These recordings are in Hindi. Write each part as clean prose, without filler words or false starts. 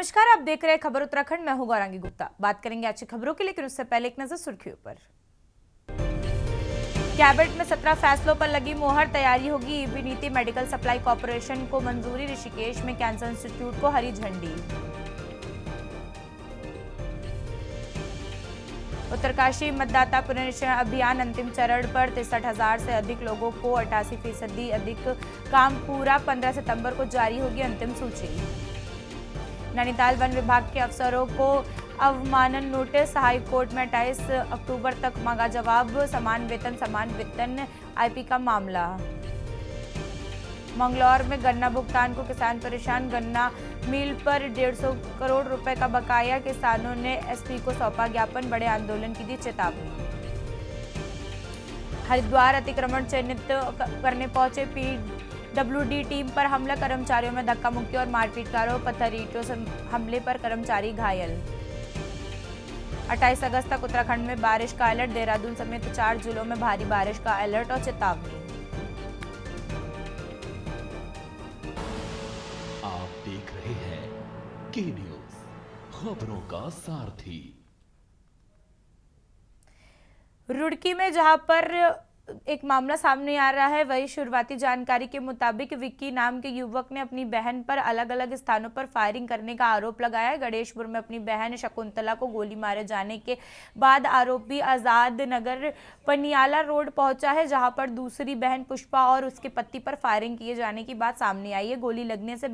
नमस्कार, आप देख रहे हैं खबर उत्तराखंड। मैं हूं गौरांगी गुप्ता। बात करेंगे आज की खबरों की, लेकिन उससे पहले एक नजर सुर्खियों पर। कैबिनेट में 17 फैसलों पर लगी मोहर, तैयारी होगी ईबी नीति। मेडिकल सप्लाई कॉर्पोरेशन को मंजूरी। ऋषिकेश में कैंसर इंस्टीट्यूट को हरी झंडी। उत्तरकाशी मतदाता पुनरीक्षण अभियान अंतिम चरण पर 63,000 से अधिक लोगों को 88% अधिक काम पूरा। 15 सितंबर को जारी होगी अंतिम सूची। नैनीताल वन विभाग के अफसरों को अवमानन नोटिस। हाई कोर्ट में 28 अक्टूबर तक मांगा जवाब। समान वेतन समान वितरण आईपी का मामला। मंगलौर में गन्ना भुगतान को किसान परेशान। गन्ना मिल पर 150 करोड़ रुपए का बकाया। किसानों ने एसपी को सौंपा ज्ञापन। बड़े आंदोलन की दी चेतावनी। हरिद्वार अतिक्रमण चिन्हित करने पहुंचे पीडब्ल्यूडी टीम पर हमला। कर्मचारियों में धक्का मुक्की और मारपीट का आरोप। पत्थर ईंटों से हमले पर कर्मचारी घायल। 28 अगस्त तक उत्तराखंड में बारिश का अलर्ट। देहरादून समेत 4 जिलों में भारी बारिश का अलर्ट और चेतावनी। आप देख रहे हैं के न्यूज, खबरों का सारथी। रुड़की में जहां पर एक मामला सामने आ रहा है, वही शुरुआती जानकारी के मुताबिक विक्की नाम के युवक ने अपनी बहन पर अलग अलग स्थानों पर फायरिंग करने का आरोप लगाया है। गणेशपुर में अपनी बहन शकुंतला को गोली मारे जाने के बाद आरोपी आजाद नगर पनियाला रोड पहुंचा है, जहां पर दूसरी बहन पुष्पा और उसके पति पर फायरिंग किए जाने की बात सामने आई है। गोली लगने से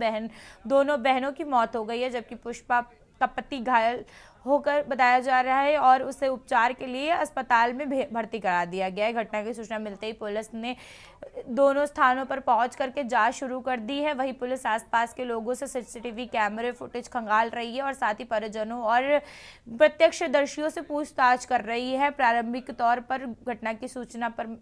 दोनों बहनों की मौत हो गई है, जबकि पुष्पा का पति घायल होकर बताया जा रहा है और उसे उपचार के लिए अस्पताल में भर्ती करा दिया गया है। घटना की सूचना मिलते ही पुलिस ने दोनों स्थानों पर पहुंच करके जांच शुरू कर दी है। वहीं पुलिस आसपास के लोगों से सीसीटीवी कैमरे फुटेज खंगाल रही है और साथ ही परिजनों और प्रत्यक्षदर्शियों से पूछताछ कर रही है। प्रारंभिक तौर पर घटना की सूचना पर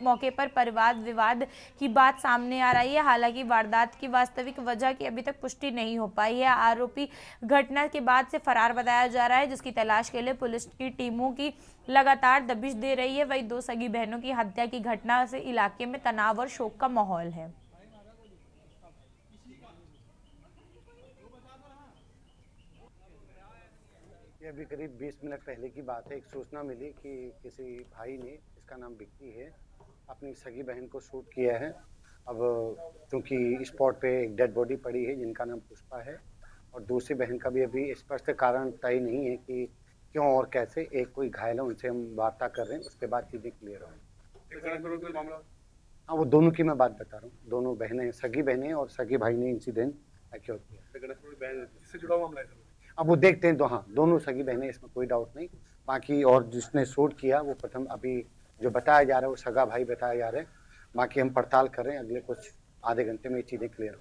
मौके पर परिवार विवाद की बात सामने आ रही है। हालांकि वारदात की वास्तविक वजह की अभी तक पुष्टि नहीं हो पाई है। आरोपी घटना के बाद से फरार बताया जा रहा है, जिसकी तलाश के लिए पुलिस की टीमों की लगातार दबिश दे रही है। वहीं 2 सगी बहनों की हत्या की घटना से इलाके में तनाव और शोक का माहौल है। ये अभी करीब 20 मिनट पहले की बात है। एक सूचना मिली कि किसी भाई ने, इसका नाम विक्की है, अपनी सगी बहन को शूट किया है। अब क्योंकि स्पॉट पे एक डेड बॉडी पड़ी है जिनका नाम पुष्पा है, और दूसरी बहन का भी अभी स्पष्ट कारण तय नहीं है कि क्यों और कैसे। एक कोई घायल है, उनसे हम वार्ता कर रहे हैं, उसके बाद चीजें क्लियर होंगी। हाँ, वो दोनों की मैं बात बता रहा हूँ। दोनों बहनें, सगी बहनें और सगी भाई ने इंसिडेंट एक्योर किया। अब वो देखते हैं। तो हाँ, दोनों सगी बहनें, इसमें कोई डाउट नहीं। बाकी और जिसने शूट किया वो प्रथम अभी जो बताया जा रहा है वो सगा भाई बताया जा रहा है। बाकी हम पड़ताल कर रहे हैं, अगले कुछ आधे घंटे में ये चीजें क्लियर हो।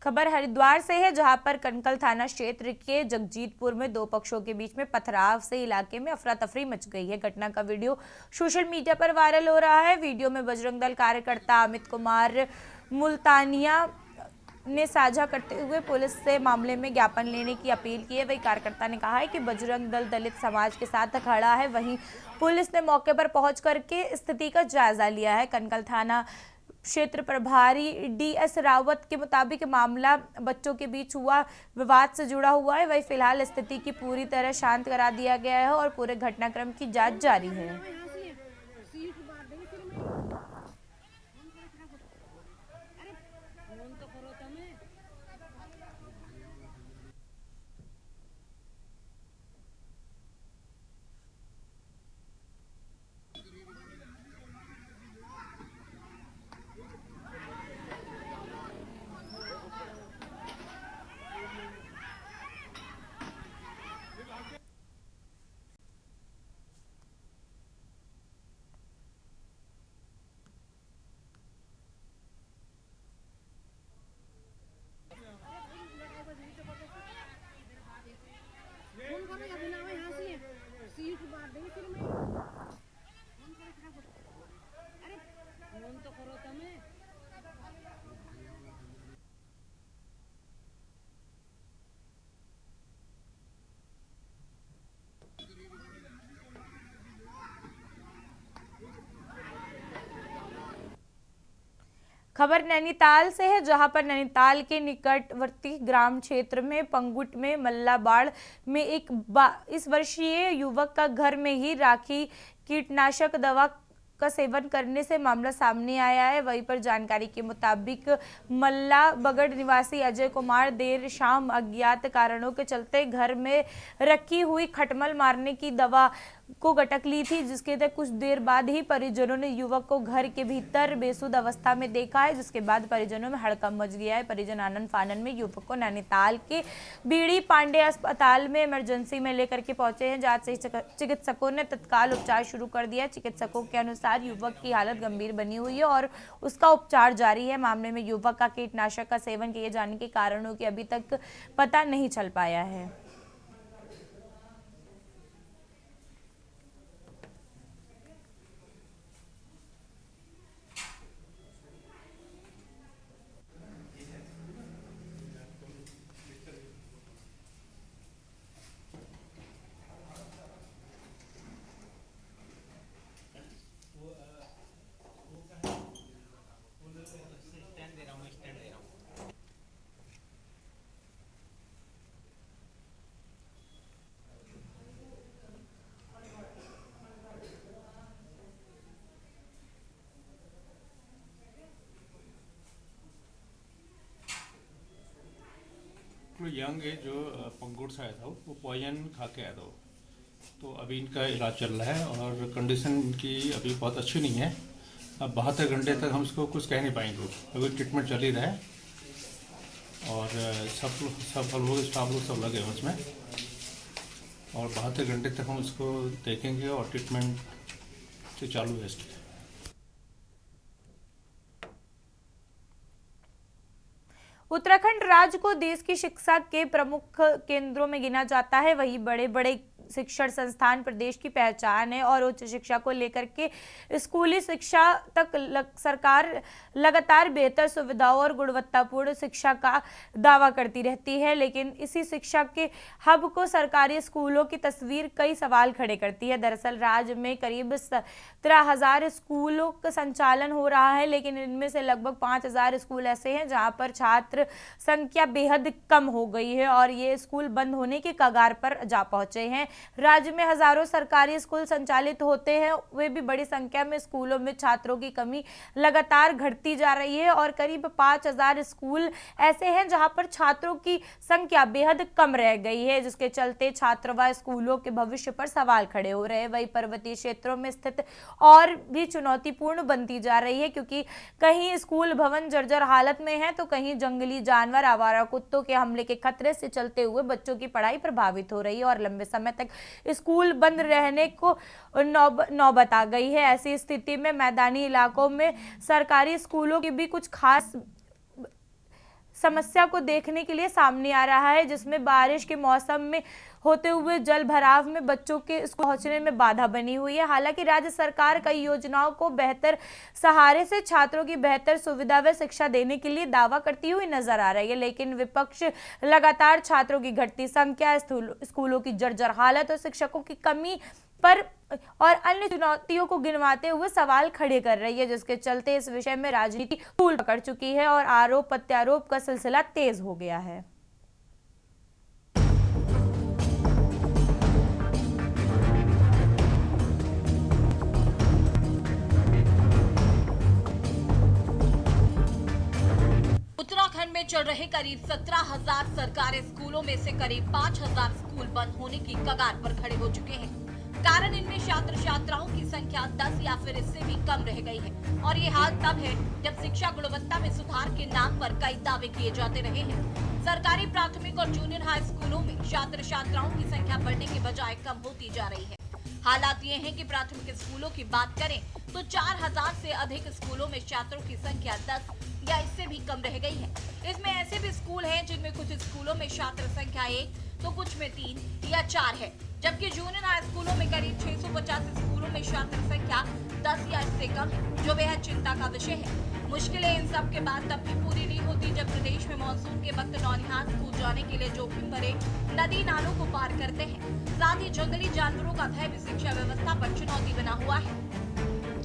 खबर हरिद्वार से है, जहां पर कनकल थाना क्षेत्र के जगजीतपुर में 2 पक्षों के बीच में पथराव से इलाके में अफरा तफरी मच गई है। घटना का वीडियो सोशल मीडिया पर वायरल हो रहा है। वीडियो में बजरंग दल कार्यकर्ता अमित कुमार मुल्तानिया ने साझा करते हुए पुलिस से मामले में ज्ञापन लेने की अपील की है। वही कार्यकर्ता ने कहा है कि बजरंग दल दलित समाज के साथ खड़ा है। वहीं पुलिस ने मौके पर पहुंच करके स्थिति का जायजा लिया है। कनकल थाना क्षेत्र प्रभारी डीएस रावत के मुताबिक मामला बच्चों के बीच हुआ विवाद से जुड़ा हुआ है। वही फिलहाल स्थिति की पूरी तरह शांत करा दिया गया है और पूरे घटनाक्रम की जांच जारी है। खबर नैनीताल से है, जहां पर नैनीताल के निकटवर्ती ग्राम क्षेत्र में पंगुट में मल्लाबाड़ में एक 22 वर्षीय युवक का घर में ही राखी कीटनाशक दवा का सेवन करने से मामला सामने आया है। वहीं पर जानकारी के मुताबिक मल्ला बगड़ निवासी अजय कुमार देर शाम अज्ञात कारणों के चलते घर में रखी हुई खटमल मारने की दवा को गटक ली थी, जिसके तहत कुछ देर बाद ही परिजनों ने युवक को घर के भीतर बेसुध अवस्था में देखा है, जिसके बाद परिजनों में हड़कंप मच गया है। परिजन आनन फानन में युवक को नैनीताल के बीडी पांडे अस्पताल में इमरजेंसी में लेकर के पहुंचे हैं, जहां से चिकित्सकों ने तत्काल उपचार शुरू कर दिया। चिकित्सकों के अनुसार युवक की हालत गंभीर बनी हुई है और उसका उपचार जारी है। मामले में युवक का कीटनाशक का सेवन किए जाने के कारणों की अभी तक पता नहीं चल पाया है। यंग एज जो पंगुड़ से आया था वो पॉइजन खा के आया था, तो अभी इनका इलाज चल रहा है और कंडीशन इनकी अभी बहुत अच्छी नहीं है। अब 72 घंटे तक हम इसको कुछ कह नहीं पाएंगे, अभी ट्रीटमेंट चल ही रहा है और सब लोग स्टाफ लोग सब लगे हैं उसमें और 72 घंटे तक हम इसको देखेंगे और ट्रीटमेंट से चालू है इसकी। उत्तराखंड राज्य को देश की शिक्षा के प्रमुख केंद्रों में गिना जाता है। वही बड़े बड़े शिक्षण संस्थान प्रदेश की पहचान है और उच्च शिक्षा को लेकर के स्कूली शिक्षा तक सरकार लगातार बेहतर सुविधाओं और गुणवत्तापूर्ण शिक्षा का दावा करती रहती है, लेकिन इसी शिक्षा के हब को सरकारी स्कूलों की तस्वीर कई सवाल खड़े करती है। दरअसल राज्य में करीब 17,000 स्कूलों का संचालन हो रहा है, लेकिन इनमें से लगभग 5,000 स्कूल ऐसे हैं जहां पर छात्र संख्या बेहद कम हो गई है और ये स्कूल बंद होने के कगार पर जा पहुंचे हैं। राज्य में हजारों सरकारी स्कूल संचालित होते हैं, वे भी बड़ी संख्या में स्कूलों में छात्रों की कमी लगातार घटती जा रही है और करीब 5,000 स्कूल ऐसे हैं जहां पर छात्रों की संख्या बेहद कम रह गई है, जिसके चलते छात्र व स्कूलों के भविष्य पर सवाल खड़े हो रहे हैं। वही पर्वतीय क्षेत्रों में स्थित और भी चुनौतीपूर्ण बनती जा रही है, क्योंकि कहीं स्कूल भवन जर्जर हालत में है तो कहीं जंगली जानवर, आवारा कुत्तों के हमले के खतरे से चलते हुए बच्चों की पढ़ाई प्रभावित हो रही है और लंबे समय तक स्कूल बंद रहने को नौबत आ गई है। ऐसी स्थिति में मैदानी इलाकों में सरकारी स्कूलों की भी कुछ खास समस्या को देखने के लिए सामने आ रहा है, जिसमें बारिश के मौसम में होते हुए जल भराव में बच्चों के स्कूल पहुंचने में बाधा बनी हुई है। हालांकि राज्य सरकार कई योजनाओं को बेहतर सहारे से छात्रों की बेहतर सुविधा व शिक्षा देने के लिए दावा करती हुई नजर आ रही है, लेकिन विपक्ष लगातार छात्रों की घटती संख्या, स्कूलों की जर्जर हालत और शिक्षकों की कमी पर और अन्य चुनौतियों को गिनवाते हुए सवाल खड़े कर रही है, जिसके चलते इस विषय में राजनीति तूल पकड़ चुकी है और आरोप प्रत्यारोप का सिलसिला तेज हो गया है। उत्तराखंड में चल रहे करीब 17,000 सरकारी स्कूलों में से करीब 5,000 स्कूल बंद होने की कगार पर खड़े हो चुके हैं। कारण इनमें छात्र छात्राओं की संख्या 10 या फिर इससे भी कम रह गई है और ये हाल तब है जब शिक्षा गुणवत्ता में सुधार के नाम पर कई दावे किए जाते रहे हैं। सरकारी प्राथमिक और जूनियर हाई स्कूलों में छात्र छात्राओं की संख्या बढ़ने के बजाय कम होती जा रही है। हालात ये हैं कि प्राथमिक स्कूलों की बात करें तो 4,000 से अधिक स्कूलों में छात्रों की संख्या 10 या इससे भी कम रह गई है। इसमें ऐसे भी स्कूल हैं जिनमें कुछ स्कूलों में छात्र संख्या 1 तो कुछ में 3 या 4 है, जबकि जूनियर हाई स्कूलों में करीब 650 स्कूलों में छात्र संख्या 10 या इससे कम, जो बेहद चिंता का विषय है। मुश्किलें इन सब के बाद तब भी पूरी नहीं होती जब प्रदेश में मानसून के वक्त नौनिहाल स्कूल जाने के लिए जोखिम भरे नदी नालों को पार करते हैं। साथ ही जंगली जानवरों का भय भी शिक्षा व्यवस्था पर चुनौती बना हुआ है।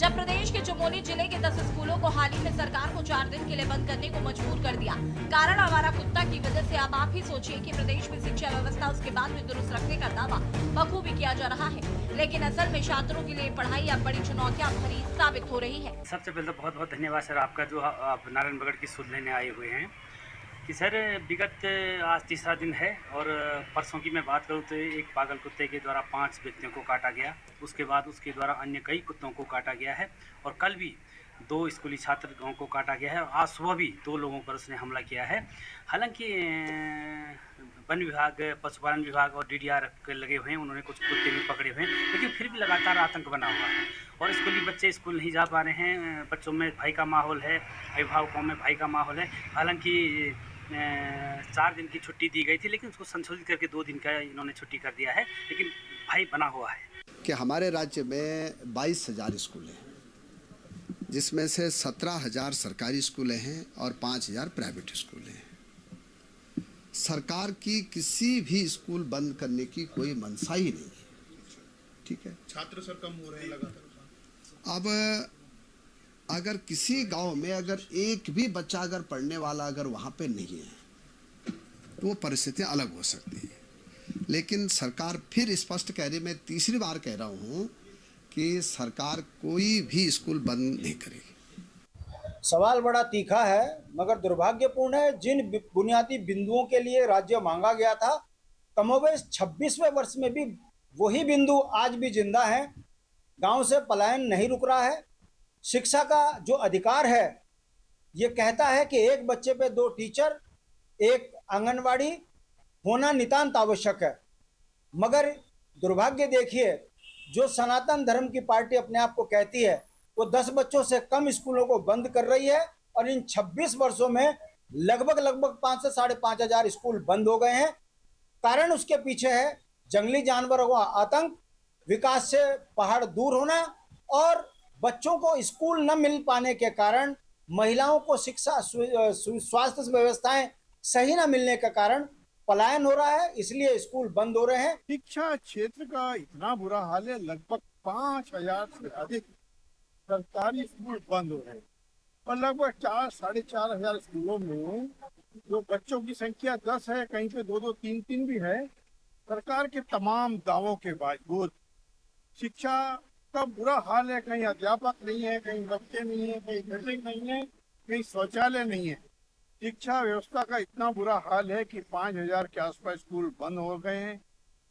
जब प्रदेश के चमोली जिले के 10 स्कूलों को हाल ही में सरकार को 4 दिन के लिए बंद करने को मजबूर कर दिया। कारण आवारा कुत्ता की वजह से। अब आप ही सोचिए कि प्रदेश में शिक्षा व्यवस्था उसके बाद भी दुरुस्त रखने का दावा बखूबी किया जा रहा है, लेकिन असल में छात्रों के लिए पढ़ाई अब बड़ी चुनौतियां भरी साबित हो रही है। सबसे पहले तो बहुत बहुत धन्यवाद सर आपका, जो आप नारायणगढ़ की सुध लेने आए हुए हैं। कि सर विगत आज तीसरा दिन है और परसों की मैं बात करूं तो एक पागल कुत्ते के द्वारा 5 व्यक्तियों को काटा गया, उसके बाद उसके द्वारा अन्य कई कुत्तों को काटा गया है और कल भी 2 स्कूली छात्रों को काटा गया है और आज सुबह भी 2 लोगों पर उसने हमला किया है। हालांकि वन विभाग, पशुपालन विभाग और DDR लगे हुए हैं, उन्होंने कुछ कुत्ते भी पकड़े हुए हैं, लेकिन फिर भी लगातार आतंक बना हुआ है और स्कूली बच्चे स्कूल नहीं जा पा रहे हैं। बच्चों में भय का माहौल है, अभिभावकों में भय का माहौल है। हालांकि 4 दिन की छुट्टी दी गई थी, लेकिन उसको संशोधित करके 2 दिन का इन्होंने छुट्टी कर दिया है, लेकिन भय बना हुआ है। कि हमारे राज्य में 22,000 स्कूल हैं, जिसमें से 17,000 सरकारी स्कूलें हैं और 5,000 प्राइवेट स्कूल हैं। सरकार की किसी भी स्कूल बंद करने की कोई मंशा ही नहीं है। ठीक है, छात्र सर कम हो रहे हैं लगातार। अब अगर किसी गांव में अगर एक भी बच्चा अगर पढ़ने वाला अगर वहां पे नहीं है तो वो परिस्थितियां अलग हो सकती हैं, लेकिन सरकार फिर स्पष्ट कह रही, मैं तीसरी बार कह रहा हूं कि सरकार कोई भी स्कूल बंद नहीं करेगी। सवाल बड़ा तीखा है मगर दुर्भाग्यपूर्ण है। जिन बुनियादी बिंदुओं के लिए राज्य मांगा गया था, कमोबेश 26वें वर्ष में भी वही बिंदु आज भी जिंदा है। गांव से पलायन नहीं रुक रहा है। शिक्षा का जो अधिकार है ये कहता है कि एक बच्चे पे 2 टीचर, एक आंगनवाड़ी होना नितांत आवश्यक है। मगर दुर्भाग्य देखिए, जो सनातन धर्म की पार्टी अपने आप को कहती है, वो 10 बच्चों से कम स्कूलों को बंद कर रही है और इन 26 वर्षों में लगभग 5 से 5.5 हजार स्कूल बंद हो गए हैं। कारण उसके पीछे है जंगली जानवरों का आतंक, विकास से पहाड़ दूर होना और बच्चों को स्कूल न मिल पाने के कारण, महिलाओं को शिक्षा स्वास्थ्य व्यवस्थाएं सही न मिलने के कारण पलायन हो रहा है, इसलिए स्कूल बंद हो रहे हैं। शिक्षा क्षेत्र का इतना बुरा हाल है, लगभग 5,000 से अधिक सरकारी स्कूल बंद हो रहे हैं और लगभग 4-4.5 हजार स्कूलों में जो बच्चों की संख्या 10 है, कहीं पे 2-2, 3-3 भी है। सरकार के तमाम दावों के बावजूद शिक्षा का बुरा हाल है। कहीं अध्यापक नहीं है, कहीं बच्चे नहीं है, कहीं बिल्डिंग नहीं है, कहीं शौचालय नहीं है। शिक्षा व्यवस्था का इतना बुरा हाल है कि 5,000 के आसपास स्कूल बंद हो गए हैं,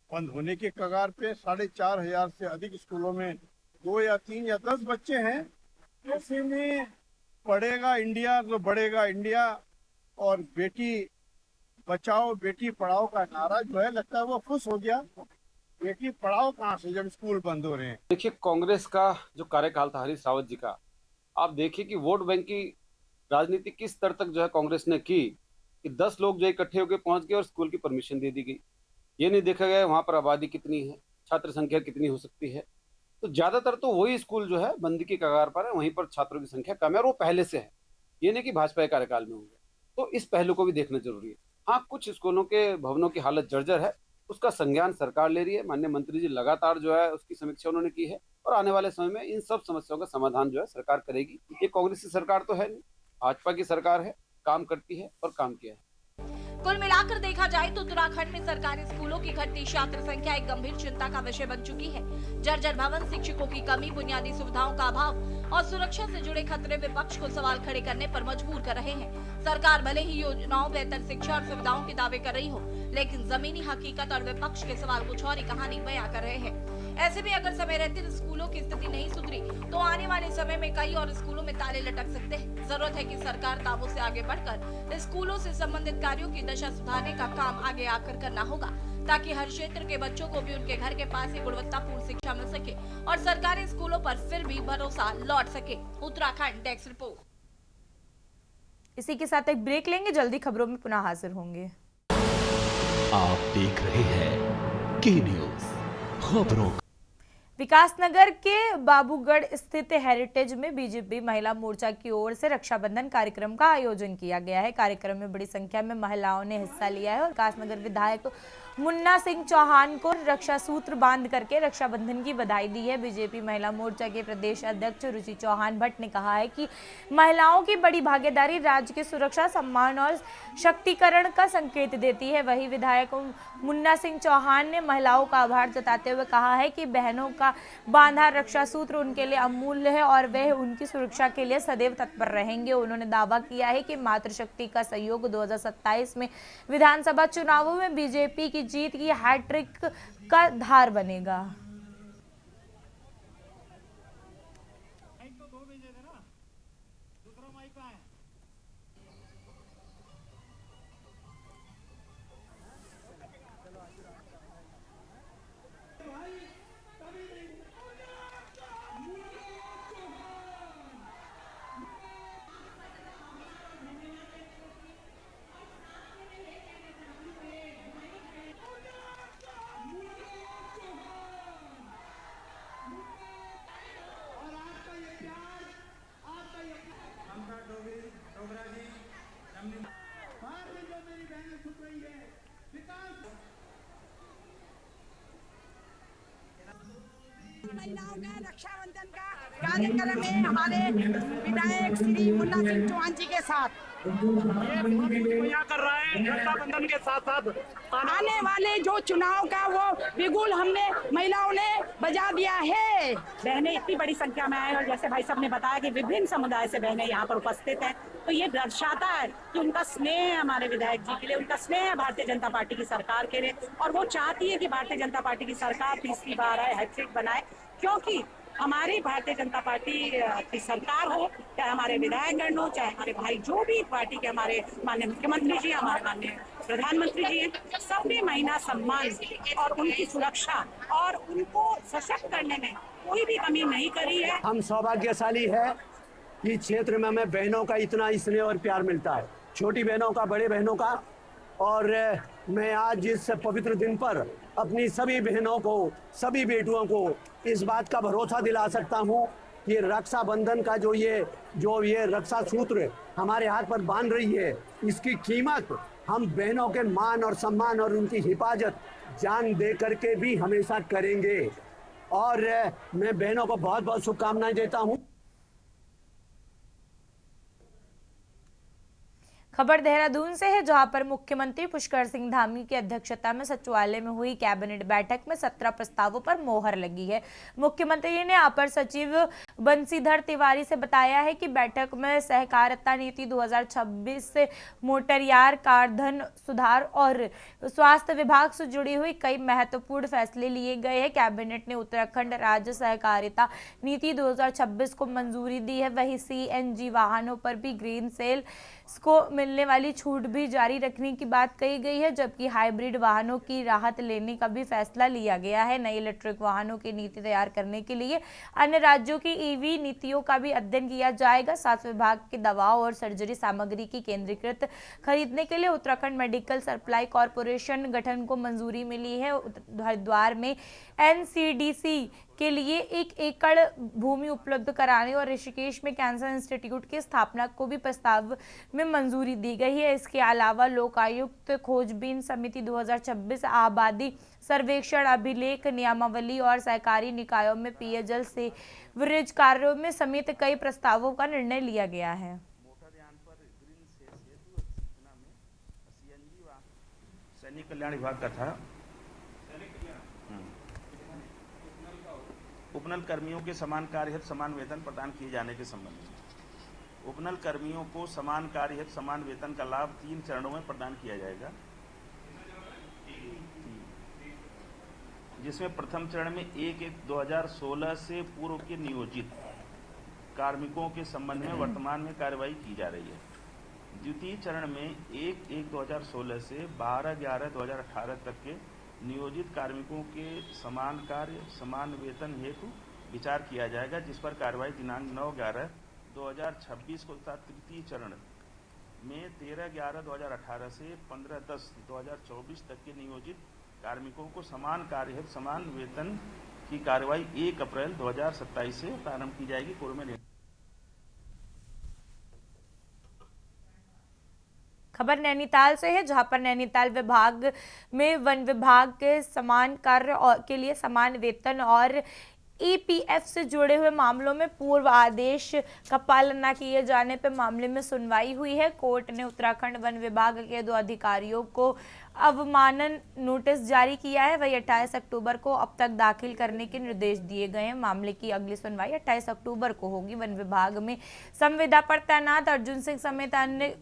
बंद होने के कगार पे। 4,500 से अधिक स्कूलों में 2 या 3 या 10 बच्चे हैं। ऐसे में पढ़ेगा इंडिया तो बढ़ेगा इंडिया और बेटी बचाओ बेटी पढ़ाओ का नारा जो है, लगता है वो खुश हो गया। बेटी पढ़ाओ कहाँ से जब स्कूल बंद हो रहे हैं। देखिए, कांग्रेस का जो कार्यकाल था हरीश रावत जी का, आप देखिए कि वोट बैंक की राजनीति किस स्तर तक जो है कांग्रेस ने की कि 10 लोग जो इकट्ठे होकर पहुंच गए और स्कूल की परमिशन दे दी गई। ये नहीं देखा गया वहां पर आबादी कितनी है, छात्र संख्या कितनी हो सकती है। तो ज्यादातर तो वही स्कूल जो है बंदी की कगार पर है, वहीं पर छात्रों की संख्या कम है और वो पहले से है, ये नहीं कि भाजपा के कार्यकाल में होंगे। तो इस पहलू को भी देखना जरूरी है। हाँ, कुछ स्कूलों के भवनों की हालत जर्जर है, उसका संज्ञान सरकार ले रही है। माननीय मंत्री जी लगातार जो है उसकी समीक्षा उन्होंने की है और आने वाले समय में इन सब समस्याओं का समाधान जो है सरकार करेगी। ये कांग्रेस की सरकार तो है नहीं, भाजपा की सरकार है, काम करती है और काम किया है। कुल मिलाकर देखा जाए तो उत्तराखंड में सरकारी स्कूलों की घटती छात्र संख्या एक गंभीर चिंता का विषय बन चुकी है। जर्जर भवन, शिक्षकों की कमी, बुनियादी सुविधाओं का अभाव और सुरक्षा से जुड़े खतरे विपक्ष को सवाल खड़े करने पर मजबूर कर रहे हैं। सरकार भले ही योजनाओं, बेहतर शिक्षा और सुविधाओं के दावे कर रही हो, लेकिन जमीनी हकीकत और विपक्ष के सवाल कुछ और ही कहानी बयां कर रहे हैं। ऐसे में अगर समय रहते स्कूलों की स्थिति नहीं सुधरी तो आने वाले समय में कई और स्कूलों में ताले लटक सकते हैं। जरूरत है कि सरकार दावों से आगे बढ़कर स्कूलों से संबंधित कार्यों की दशा सुधारने का काम आगे आकर करना होगा, ताकि हर क्षेत्र के बच्चों को भी उनके घर के पास ही गुणवत्तापूर्ण शिक्षा मिल सके और सरकारी स्कूलों पर फिर भी भरोसा लौट सके। Uttarakhand desk report. इसी के साथ एक ब्रेक लेंगे, जल्दी खबरों में पुनः हाजिर होंगे। आप देख रहे हैं के न्यूज़ खबरों। विकासनगर के बाबूगढ़ स्थित हेरिटेज में बीजेपी महिला मोर्चा की ओर से रक्षाबंधन कार्यक्रम का आयोजन किया गया है। कार्यक्रम में बड़ी संख्या में महिलाओं ने हिस्सा लिया है और विकासनगर विधायक मुन्ना सिंह चौहान को रक्षा सूत्र बांध करके रक्षाबंधन की बधाई दी है। बीजेपी महिला मोर्चा के प्रदेश अध्यक्ष रुचि चौहान भट्ट ने कहा है कि महिलाओं की बड़ी भागीदारी राज्य की सुरक्षा, सम्मान और शक्तिकरण का संकेत देती है। वहीं विधायक मुन्ना सिंह चौहान ने महिलाओं का आभार जताते हुए कहा है कि बहनों का बांधा रक्षा सूत्र उनके लिए अमूल्य है और वे उनकी सुरक्षा के लिए सदैव तत्पर रहेंगे। उन्होंने दावा किया है कि मातृशक्ति का सहयोग 2027 में विधानसभा चुनावों में बीजेपी की जीत की हैट्रिक का धार बनेगा। महिलाओं का रक्षाबंधन का कार्यक्रम में हमारे विधायक श्री मुन्ना सिंह चौहान जी के साथ कर रहा है। रक्षाबंधन के साथ साथ आने वाले जो चुनाव का वो बिगुल हमने महिलाओं ने बजा दिया है। बहनें इतनी बड़ी संख्या में आए और जैसे भाई साहब ने बताया कि विभिन्न समुदाय से बहनें यहाँ पर उपस्थित हैं, तो ये दर्शाता है कि उनका स्नेह है हमारे विधायक जी के लिए, उनका स्नेह है भारतीय जनता पार्टी की सरकार के लिए, और वो चाहती है कि भारतीय जनता पार्टी की सरकार तीसरी बार आए, हैट्रिक बनाए, क्योंकि हमारी भारतीय जनता पार्टी की सरकार हो, चाहे हमारे विधायकगण हो, चाहे हमारे भाई जो भी पार्टी के हमारे माननीय मुख्यमंत्री जी, हमारे माननीय प्रधानमंत्री जी हैं, सबने महिला सम्मान और उनकी सुरक्षा और उनको सशक्त करने में कोई भी कमी नहीं करी है। हम सौभाग्यशाली है कि क्षेत्र में हमें बहनों का इतना स्नेह और प्यार मिलता है, छोटी बहनों का, बड़े बहनों का। और मैं आज इस पवित्र दिन पर अपनी सभी बहनों को, सभी बेटियों को इस बात का भरोसा दिला सकता हूँ कि रक्षाबंधन का जो ये रक्षा सूत्र हमारे हाथ पर बांध रही है, इसकी कीमत हम बहनों के मान और सम्मान और उनकी हिफाजत जान दे करके भी हमेशा करेंगे। और मैं बहनों को बहुत बहुत शुभकामनाएं देता हूँ। खबर देहरादून से है, जहां पर मुख्यमंत्री पुष्कर सिंह धामी की अध्यक्षता में सचिवालय में हुई कैबिनेट बैठक में 17 प्रस्तावों पर मोहर लगी है। मुख्यमंत्री ने अपर सचिव बंसीधर तिवारी से बताया है कि बैठक में सहकारिता नीति 2026 से मोटरयान कारधन सुधार और स्वास्थ्य विभाग से जुड़ी हुई कई महत्वपूर्ण फैसले लिए गए हैं। कैबिनेट ने उत्तराखंड राज्य सहकारिता नीति 2026 को मंजूरी दी है। वहीं CNG वाहनों पर भी ग्रीन सेल को मिलने वाली छूट भी जारी रखने की बात कही गई है, जबकि हाइब्रिड वाहनों की राहत लेने का भी फैसला लिया गया है। नई इलेक्ट्रिक वाहनों की नीति तैयार करने के लिए अन्य राज्यों की EV नीतियों का भी अध्ययन किया जाएगा। स्वास्थ्य विभाग की दवाओं और सर्जरी सामग्री की केंद्रीकृत खरीदने के लिए उत्तराखंड मेडिकल सप्लाई कॉरपोरेशन गठन को मंजूरी मिली है। हरिद्वार में NCDC के लिए 1 एकड़ भूमि उपलब्ध कराने और ऋषिकेश में कैंसर इंस्टीट्यूट की स्थापना को भी प्रस्ताव में मंजूरी दी गई है। इसके अलावा लोकायुक्त खोजबीन समिति 2026 आबादी सर्वेक्षण अभिलेख नियमावली और सहकारी निकायों में पेयजल सीवरेज कार्यों में समेत कई प्रस्तावों का निर्णय लिया गया है। सैनिक कल्याण विभाग का था। उपनल कर्मियों के समान कार्य हेतु समान वेतन प्रदान किए जाने के संबंध में उपनल कर्मियों को समान कार्य हेतु समान वेतन का लाभ 3 चरणों में प्रदान किया जाएगा, जिसमें प्रथम चरण में 1/1/2016 से पूर्व के नियोजित कार्मिकों के संबंध में वर्तमान में कार्रवाई की जा रही है। द्वितीय चरण में 1/1/2016 से 12/11/2018 तक के नियोजित कार्मिकों के समान कार्य समान वेतन हेतु विचार किया जाएगा, जिस पर कार्रवाई दिनांक 9/11/2026 को तथा तृतीय चरण में 13/11/2018 से 15/10/2024 तक के नियोजित कार्मिकों को समान कार्य हेतु समान वेतन की कार्रवाई 1 अप्रैल 2027 से प्रारंभ की जाएगी। पूर्व में खबर नैनीताल से है, जहां पर नैनीताल विभाग में वन विभाग के समान कार्य के लिए समान वेतन और ईपीएफ से जुड़े हुए मामलों में पूर्व आदेश का पालन न किए जाने पर मामले में सुनवाई हुई है। कोर्ट ने उत्तराखंड वन विभाग के 2 अधिकारियों को अवमानन नोटिस जारी किया है। वही 28 अक्टूबर को अब तक दाखिल करने के निर्देश दिए गए हैं। मामले की अगली सुनवाई 28 अक्टूबर को होगी। वन विभाग में संविदा पर तैनात अर्जुन सिंह समेत अन्य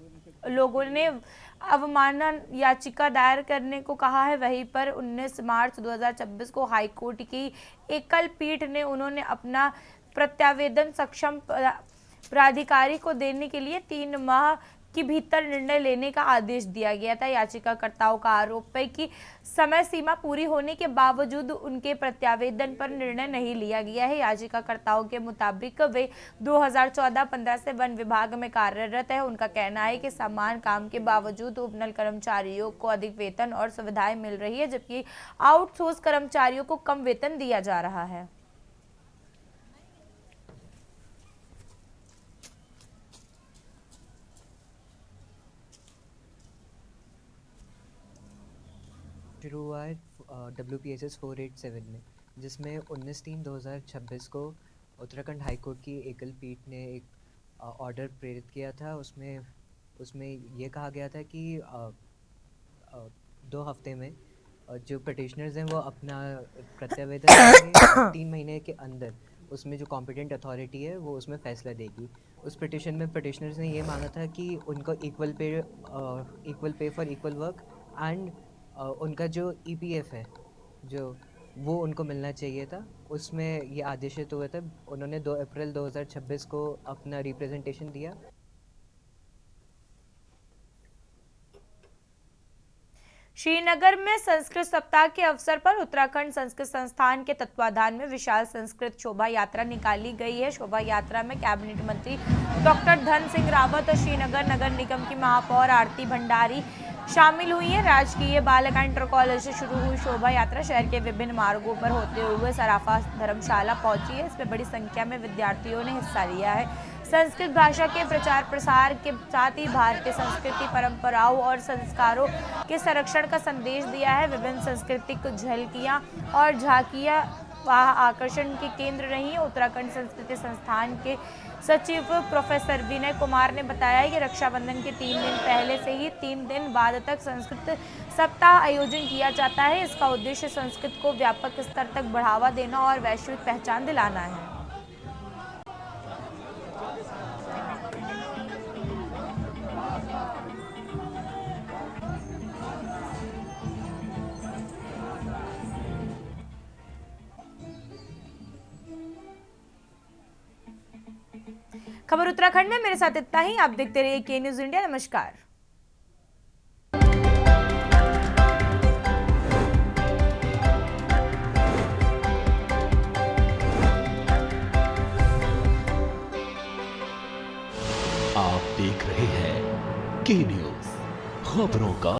लोगों ने अवमानन याचिका दायर करने को कहा है। वहीं पर 19 मार्च 2026 को हाईकोर्ट की एकल पीठ ने उन्होंने अपना प्रत्यावेदन सक्षम प्राधिकारी को देने के लिए 3 माह के भीतर निर्णय लेने का आदेश दिया गया था। याचिकाकर्ताओं का आरोप है कि समय सीमा पूरी होने के बावजूद उनके प्रत्यावेदन पर निर्णय नहीं लिया गया है। याचिकाकर्ताओं के मुताबिक वे 2014-15 से वन विभाग में कार्यरत है। उनका कहना है कि समान काम के बावजूद उपनल कर्मचारियों को अधिक वेतन और सुविधाएं मिल रही है, जबकि आउटसोर्स कर्मचारियों को कम वेतन दिया जा रहा है। शुरू हुआ है WPSS 487 में, जिसमें 19/3/2026 को उत्तराखंड हाईकोर्ट की एकल पीठ ने एक ऑर्डर प्रेरित किया था। उसमें ये कहा गया था कि 2 हफ्ते में जो पटिशनर्स हैं वो अपना प्रत्यावेदन 3 महीने के अंदर उसमें जो कॉम्पिटेंट अथॉरिटी है वो उसमें फैसला देगी। उस पिटिशन में पटिशनर्स ने ये मांगा था कि उनको equal pay for equal work and उनका जो ईपीएफ है जो वो उनको मिलना चाहिए था। उसमें ये आदेशित हुए थे। उन्होंने 2 अप्रैल 2026 को अपना रिप्रेजेंटेशन दिया। श्रीनगर में संस्कृत सप्ताह के अवसर पर उत्तराखंड संस्कृत संस्थान के तत्वाधान में विशाल संस्कृत शोभा यात्रा निकाली गई है। शोभा यात्रा में कैबिनेट मंत्री डॉक्टर धन सिंह रावत और श्रीनगर नगर निगम की महापौर आरती भंडारी शामिल हुई है। राजकीय बालिका इंटर कॉलेज से शुरू हुई शोभा यात्रा शहर के विभिन्न मार्गों पर होते हुए सराफा धर्मशाला पहुंची है। इसमें बड़ी संख्या में विद्यार्थियों ने हिस्सा लिया है। संस्कृत भाषा के प्रचार प्रसार के साथ ही भारतीय संस्कृति परंपराओं और संस्कारों के संरक्षण का संदेश दिया है। विभिन्न सांस्कृतिक झलकियां और झांकियां वहाँ आकर्षण के केंद्र रही। उत्तराखंड संस्कृति संस्थान के सचिव प्रोफेसर विनय कुमार ने बताया कि रक्षाबंधन के 3 दिन पहले से ही 3 दिन बाद तक संस्कृत सप्ताह आयोजन किया जाता है। इसका उद्देश्य संस्कृत को व्यापक स्तर तक बढ़ावा देना और वैश्विक पहचान दिलाना है। खबर उत्तराखंड में मेरे साथ इतना ही। आप देखते रहिए के न्यूज इंडिया। नमस्कार। आप देख रहे हैं के न्यूज, खबरों का